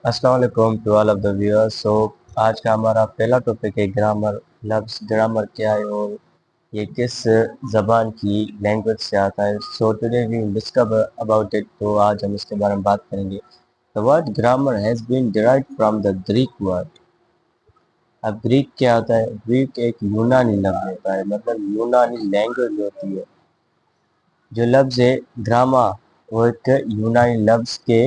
अस्सलाम वालेकुम to all of the viewers. आज का हमारा पहला टॉपिक है ग्रामर। लफ्ज़ ग्रामर क्या है और ये किस ज़बान की लैंग्वेज से आता है। So today we will discover about it. तो आज हम इसके बारे में बात करेंगे। The word grammar has been derived from the Greek word. अब ग्रीक क्या होता है? ग्रीक एक यूनानी लफ्ज़ होता है, मतलब यूनानी लैंग्वेज होती है। जो लफ्ज़ है ग्रामा, वो एक यूनानी लफ्ज़ के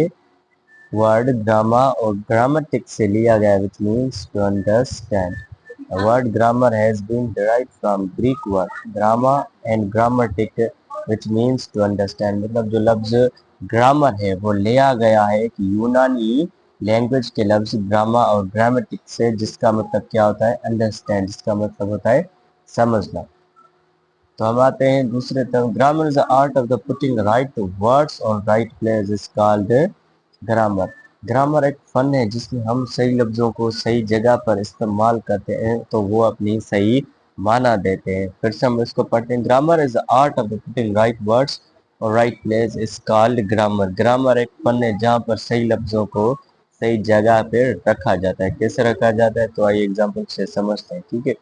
वर्ड ग्रामा और ग्रामेटिक से लिया गया, which means to understand. The word grammar has been derived from Greek word grama and grammatic, which means to understand. मतलब जो लफ्ज ग्रामर है वो लिया गया है एक यूनानी लैंग्वेज के लफ्ज ग्रामा और ग्रामेटिक से, जिसका मतलब क्या होता है? अंडरस्टैंड, जिसका मतलब होता है समझना। तो हम आते हैं दूसरे term. Grammar is the art of the putting right words on right place is called grammar. Grammar एक फन है जिसमें हम सही लफ्ज़ों को सही जगह पर इस्तेमाल करते हैं तो वो अपनी सही माना देते हैं। फिर से हम इसको पढ़ते हैं। Grammar is the art of the putting right words और right place is called grammar. Grammar एक फन है जहाँ पर सही लफ्ज़ों को सही जगह पर रखा जाता है। कैसे रखा जाता है? तो आइए एग्जाम्पल से समझते हैं, ठीक है।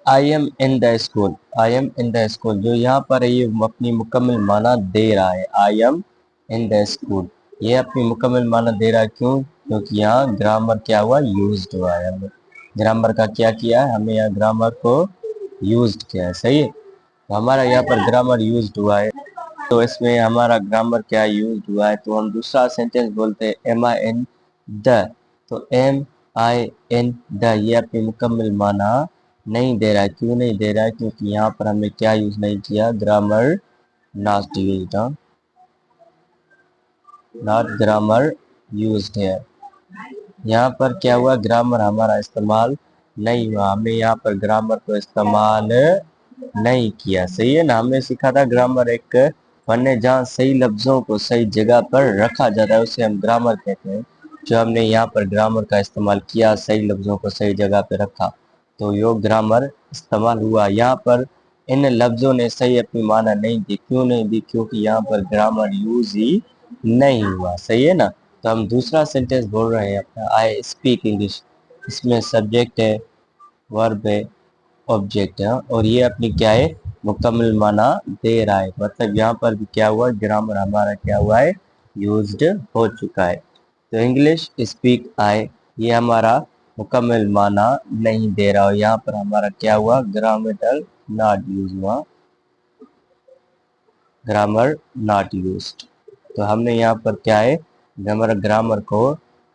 I am in the school, I am in the school, जो यहाँ पर ये अपनी मुकम्मल माना दे रहा है। I am in the school, ये अपनी मुकम्मल माना दे रहा है। क्यों? क्योंकि यहाँ ग्रामर क्या हुआ? यूज्ड हुआ है। हमें ग्रामर का क्या किया है? हमें यहाँ ग्रामर को यूज्ड किया है। सही है, तो हमारा यहाँ पर ग्रामर यूज्ड हुआ है। तो इसमें हमारा ग्रामर क्या यूज्ड हुआ है? तो हम दूसरा सेंटेंस बोलते हैं एम आई एन द। तो एम आई एन द ये अपनी मुकम्मल माना नहीं दे रहा है। क्यों नहीं दे रहा है? क्योंकि यहाँ पर हमने क्या यूज नहीं किया? Grammar not used, not grammar used है। यहाँ पर क्या हुआ? ग्रामर हमारा इस्तेमाल नहीं हुआ। हमने यहाँ पर ग्रामर को इस्तेमाल नहीं किया। सही है ना। हमने सीखा था ग्रामर एक फन है जहाँ सही लफ्जों को सही जगह पर रखा जाता है, उसे हम ग्रामर कहते हैं। जो हमने यहाँ पर ग्रामर का इस्तेमाल किया, सही लफ्जों को सही जगह पर रखा, तो यो ग्रामर इस्तेमाल हुआ। यहाँ पर इन लफ्जों ने सही अपनी माना नहीं दी। क्यों नहीं दी? क्योंकि यहाँ पर ग्रामर यूज ही नहीं हुआ। सही है ना। तो हम दूसरा सेंटेंस बोल रहे हैं अपना, आई स्पीक इंग्लिश। इसमें सब्जेक्ट है, वर्ब है, ऑब्जेक्ट है, और ये अपनी क्या है? मुकम्मल माना दे रहा है। मतलब यहाँ पर भी क्या हुआ? ग्रामर हमारा क्या हुआ है? यूज्ड हो चुका है। तो इंग्लिश स्पीक आई, ये हमारा मुकम्मल माना नहीं दे रहा हो। यहाँ पर हमारा क्या हुआ? ग्रामेटिकल नॉट यूज हुआ, ग्रामर नॉट यूज्ड। तो हमने यहाँ पर क्या है? हमारा ग्रामर को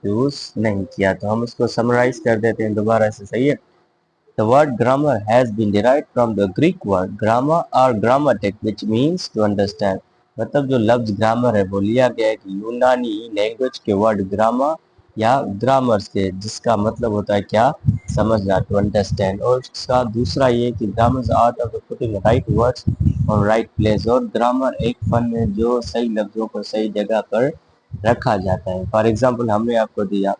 यूज नहीं किया। तो हम इसको समराइज कर देते हैं दोबारा से। सही है। The word grammar has been derived from the Greek word grammar or grammatic, which means to understand. मतलब जो लफ्ज ग्रामर है वो लिया गया है कि यूनानी लैंग्वेज के वर्ड ग्रामर या ग्रामर से, जिसका मतलब होता है क्या? समझना, टू अंडरस्टैंड। और इसका दूसरा ये कि grammar art of putting right words और राइट प्लेस। और ग्रामर एक फन है जो सही लफ्जों को सही जगह पर रखा जाता है। फॉर एग्जाम्पल हमने आपको दिया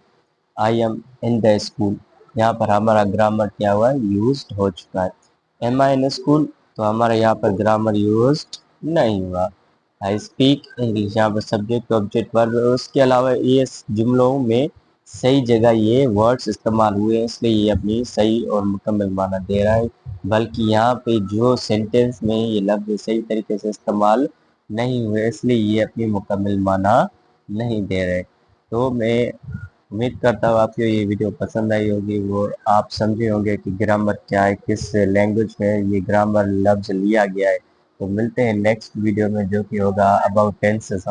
I am in the school, यहाँ पर हमारा ग्रामर क्या हुआ है? यूज्ड हो चुका है। एम आई इन स्कूल, तो हमारा यहाँ पर ग्रामर यूज्ड नहीं हुआ। आई स्पीक इंग्लिश, यहाँ पर सब्जेक्ट ऑब्जेक्ट वर्ब। उसके अलावा ये जुमलों में सही जगह ये वर्ड्स इस्तेमाल हुए हैं, इसलिए ये अपनी सही और मुकम्मल माना दे रहा है। बल्कि यहाँ पे जो सेंटेंस में ये लफ्ज सही तरीके से इस्तेमाल नहीं हुए, इसलिए ये अपनी मुकम्मल माना नहीं दे रहे। तो मैं उम्मीद करता हूँ आपको ये वीडियो पसंद आई होगी, वो आप समझे होंगे कि ग्रामर क्या है, किस लैंग्वेज में ये ग्रामर लफ्ज लिया गया है। तो मिलते हैं नेक्स्ट वीडियो में, जो कि होगा अबाउट टेंसेस।